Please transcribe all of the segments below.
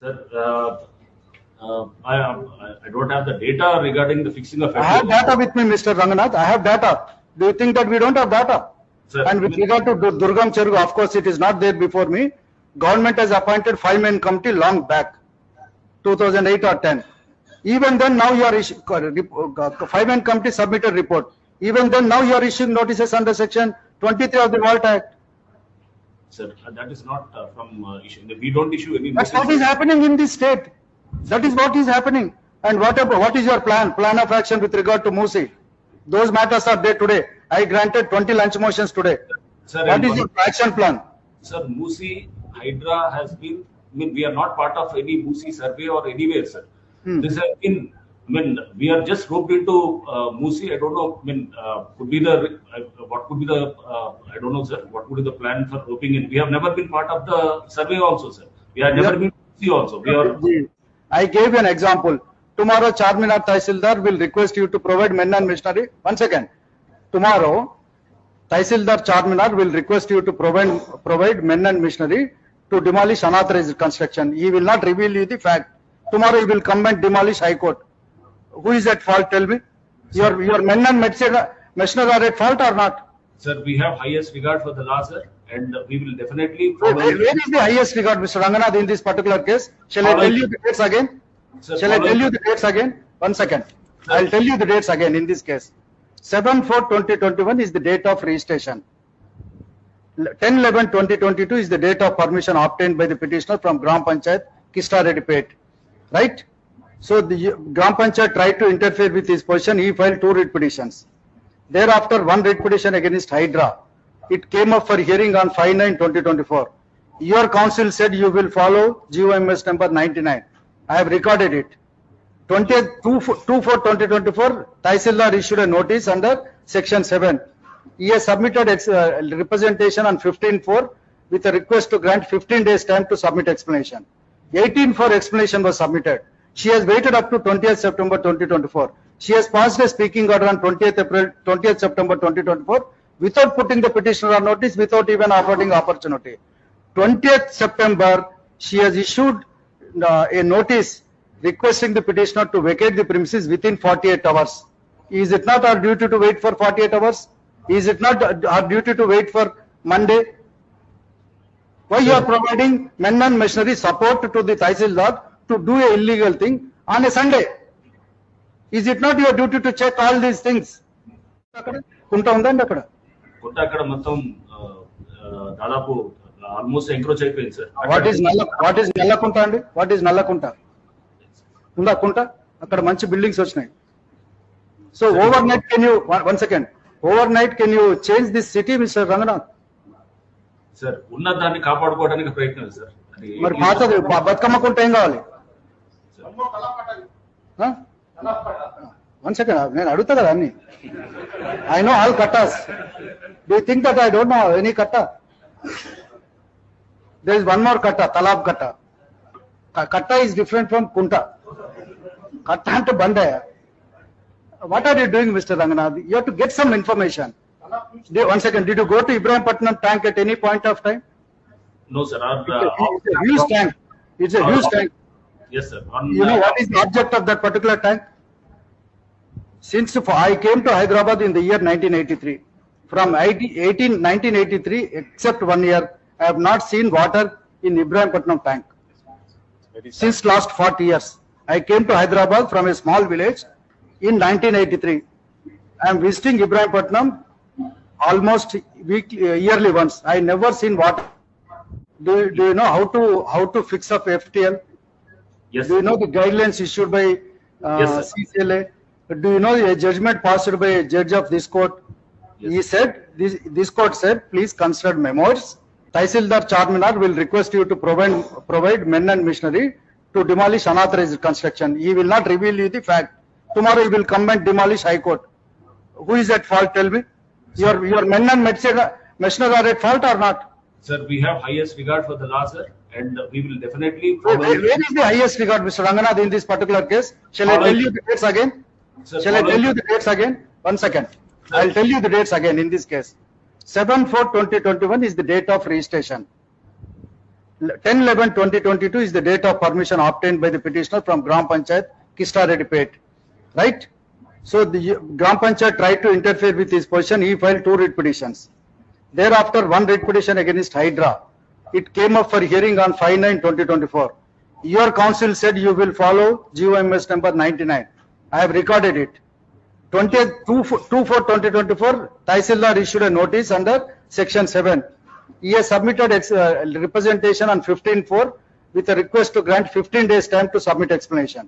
Sir, I don't have the data regarding the fixing of. I have data with me, Mr. Ranganath. I have data. Do you think that we don't have data? Sir, and with regard to Durgam Cheruvu, of course, it is not there before me. Government has appointed 5-man committee long back, 2008 or 10. Even then, now you are 5-man committee submitted report. Even then, now you are issuing notices under section 23 of the Vault Act. Sir, that is not from issue. We don't issue any. That's what is happening in this state. That is what is happening. And what is your plan of action with regard to Musi? Those matters are there today. I granted 20 lunch motions today. Sir, what is your action plan? Sir, Musi Hydra has been. I mean, we are not part of any Musi survey or anywhere, sir. This has been. I mean, we are just roped into Musi. I don't know. I mean, could be the what could be the I don't know, sir. What would be the plan for roping in? We have never been part of the survey, also, sir. We have never been Musi also. We are. I gave an example. Tomorrow, Charminar Tahsildar will request you to provide men and machinery. One second. Tomorrow, Tahsildar Charminar will request you to provide men and machinery to demolish unauthorized construction. He will not reveal you the fact. Tomorrow, he will come and demolish High Court. Who is at fault? Tell me. Your men and machinery are at fault or not? Sir, we have highest regard for the law, sir, and we will definitely follow. Where is the highest regard, Mr. Ranganath, in this particular case? Shall I tell you the dates again? Sir, shall I tell you the dates again? 1 second. Sir. I'll tell you the dates again in this case. 7/4/2021 is the date of registration. 10/11/2022 is the date of permission obtained by the petitioner from Gram Panchayat, Kistaredippet. Right? So the Gram Panchayat tried to interfere with his position. He filed 2 writ petitions. Thereafter, 1 writ petition against Hydra. It came up for hearing on 5/9/2024. Your counsel said you will follow GOMS number 99. I have recorded it. 2/4/2024, Tahsildar issued a notice under section 7. He has submitted representation on 15/4 with a request to grant 15 days time to submit explanation. 18/4 explanation was submitted. She has waited up to 20th September 2024. She has passed a speaking order on 20th September 2024 without putting the petitioner on notice, without even affording opportunity. 20th September, she has issued a notice requesting the petitioner to vacate the premises within 48 hours. Is it not our duty to wait for 48 hours? Is it not our duty to wait for Monday? Why you are providing men and machinery support to the Tahsildar to do a illegal thing on a Sunday? Is it not your duty to check all these things? Kunta undandi akkada? Kunta akkada mottam dadapu almost encroach ayipindi, sir. What is Nallakunta andi? What is Nallakunta? Unda Kunta? Akkada manchi buildings vachinayi. So overnight can you, one second, overnight can you change this city, Mr. Ranganath? Sir, ఉన్నదాన్ని కాపాడుకోవడానికి ప్రయత్నం, sir. మరి పాతది బతుకమ్మకుంటే ఏం కావాలి? One second, నేను అడుగుతా కదా అన్ని. I know all kattas. Do you think that I don't know any katta? There is one more katta, talab katta. Katta is different from kunta. Katta ante bandaya. What are you doing, Mr. Ranganath? You have to get some information. 1 second, did you go to Ibrahimpatnam tank at any point of time? No, sir. It's a huge tank. It's a huge tank. Yes, sir. You know what is the object of that particular tank? Since I came to Hyderabad in the year 1983, from 1983, except 1 year, I have not seen water in Ibrahimpatnam tank. Since last 40 years, I came to Hyderabad from a small village in 1983. I am visiting Ibrahimpatnam almost yearly once. I never seen water. Do you know how to fix up FTL? Yes. Do you know the guidelines issued by yes, CCLA? Do you know a judgment passed by a judge of this court? Yes. He said, this court said, please consider memos. Tahsildar Charminar will request you to provide men and machinery to demolish unauthorized construction. He will not reveal you the fact. Tomorrow he will come and demolish High Court. Who is at fault? Tell me. Your men and machinery are at fault or not? Sir, we have highest regard for the law, sir, and we will definitely follow. Where is the highest regard, Mr. Ranganath, in this particular case? Shall I tell you the dates again? Sir, Shall I tell you the dates again? 1 second. I'll tell you the dates again in this case. 7/4/2021 is the date of registration. 10/11/2022 is the date of permission obtained by the petitioner from Gram Panchayat Kistaredippet, right? So the Gram Panchayat tried to interfere with his position. He filed 2 writ petitions. Thereafter, 1 writ petition against Hydra. It came up for hearing on 5/9/2024. Your counsel said you will follow GOMS number 99. I have recorded it. 2/4/2024, Tahsildar issued a notice under section 7. He has submitted representation on 15/4 with a request to grant 15 days time to submit explanation.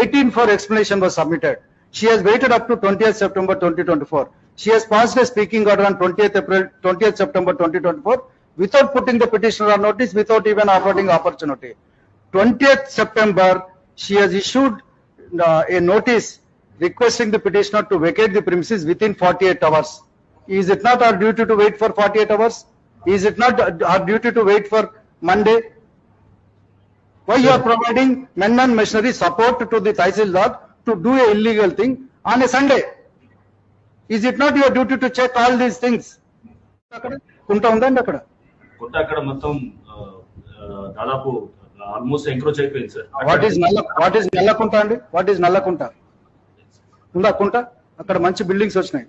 18/4 explanation was submitted. She has waited up to 20th September 2024. She has passed a speaking order on 20th September 2024 without putting the petitioner on notice, without even affording opportunity. 20th September, she has issued a notice requesting the petitioner to vacate the premises within 48 hours. Is it not our duty to wait for 48 hours? Is it not our duty to wait for Monday? Why you are providing men and machinery support to the Tahsildar to do a illegal thing on a Sunday? Is it not your duty to check all these things? Kunta undandi akkada. Kunta akkada mottham దాదాపు almost encroach అయిపోయింది sir. What is Nallakunta అండి? What is Nallakunta? ఉందా కుంట? అక్కడ మంచి buildings వచ్చినాయి.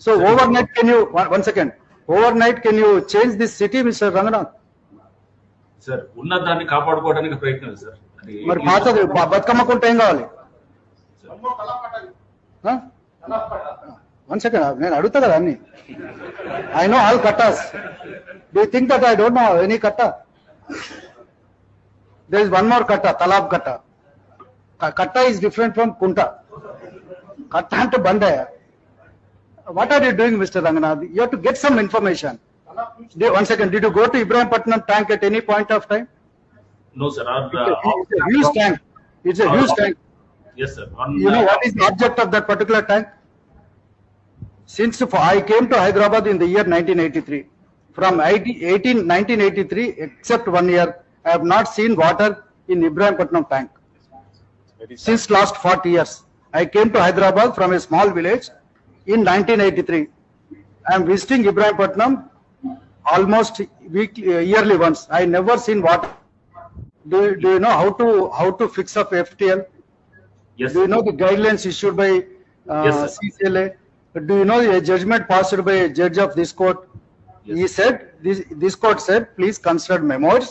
So overnight can you, one second, overnight can you change this city, Mr. Ranganath? Sir ఉన్నదాన్ని కాపాడుకోవడానికి ప్రయత్నం సార్. మరి పాతది బతుకమ్మ కుంట ఏం కావాలి? వన్ సెకండ్, నేను అడుగుతా కదా అన్ని. I know all kattas. Do you think that I don't know any katta? There is one more katta, Talab katta. Katta is different from kunta. Katta ante bandaya. What are you doing, Mr. Ranganath? You have to get some information. One second, did you go to Ibrahimpatnam tank at any point of time? No, sir. It's a huge tank. It's a huge tank. Yes, sir. You know what is the object of that particular tank? Since I came to Hyderabad in the year 1983, from 1983, except 1 year, I have not seen water in Ibrahimpatnam tank. Since last 40 years, I came to Hyderabad from a small village in 1983. I am visiting Ibrahimpatnam almost yearly once. I never seen water. Do you know how to fix up FTL? Yes. Do you know the guidelines issued by Yes, sir. CCLA? Do you know a judgment passed by a judge of this court? Yes. He said, this court said, please consider memoirs.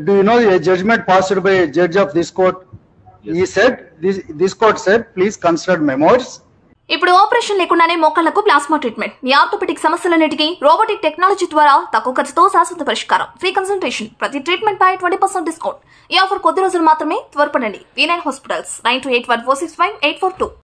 Do you know a judgment passed by a judge of this court? Yes. He said, this court said, please consider memoirs. ఇప్పుడు operation లేకుండానే మోకాళ్లకు plasma treatment. మీ orthopaedic సమస్యలన్నిటికీ robotic technology ద్వారా తక్కువ ఖర్చుతో శాశ్వత పరిష్కారం. Free consultation. ప్రతి treatment పై 20% discount. ఈ ఆఫర్ కొద్ది రోజులు మాత్రమే. త్వరపడండి. V9 hospitals 9281465842.